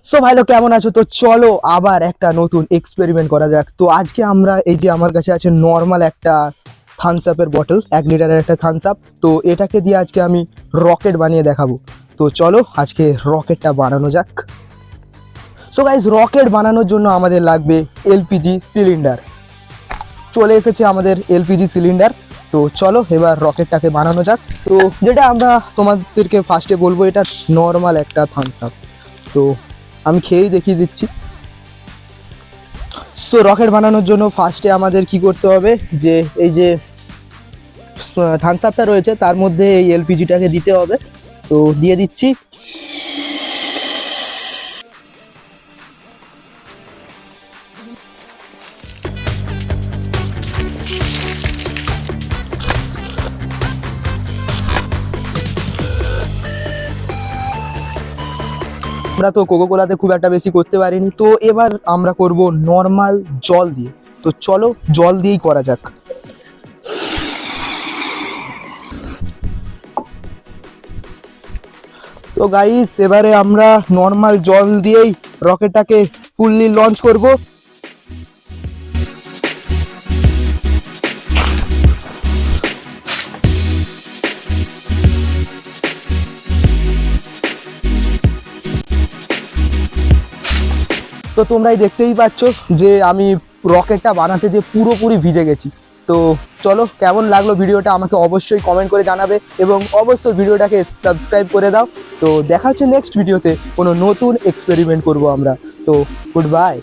So ভাই লোক কেমন আছো? তো চলো আবার একটা নতুন এক্সপেরিমেন্ট করা যাক। তো আজকে আমরা এই যে আমার কাছে আছে নর্মাল একটা থামস আপের বটল, 1 লিটারের একটা থামস আপ। তো এটাকে দিয়ে আজকে আমি রকেট বানিয়ে দেখাবো। তো চলো আজকে রকেটটা বানানো যাক। সো গাইজ, রকেট বানানোর জন্য আমাদের লাগবে এলপিজি সিলিন্ডার। চলে এসেছে আমাদের এলপিজি সিলিন্ডার। তো চলো এবার রকেটটাকে বানানো যাক। তো যেটা আমরা তোমাদেরকে ফার্স্টে বলবো, এটা নর্মাল একটা থামস আপ। তো আমি খেয়েই দেখিয়ে দিচ্ছি। সো রকেট বানানোর জন্য ফার্স্টে আমাদের কি করতে হবে, যে এই যে থামস আপটা রয়েছে তার মধ্যে এই এলপিজিটাকে দিতে হবে। তো দিয়ে দিচ্ছি। আমরা তো কোকো কোলাতে খুব একটা বেশি করতে পারিনি, তো এবার আমরা করব নর্মাল জল দিয়ে। তো চলো জল দিয়েই করা যাক। তো গাইস, এবারে আমরা নর্মাল জল দিয়েই রকেটটাকে ফুললি লঞ্চ করব। তো তোমরাই দেখতেই পাচ্ছ যে আমি রকেটটা বানাতে যে পুরোপুরি ভিজে গেছি। তো চলো, কেমন লাগলো ভিডিওটা আমাকে অবশ্যই কমেন্ট করে জানাবে এবং অবশ্যই ভিডিওটাকে সাবস্ক্রাইব করে দাও। তো দেখা হচ্ছে নেক্সট ভিডিওতে, কোনো নতুন এক্সপেরিমেন্ট করব আমরা। তো গুড বাই।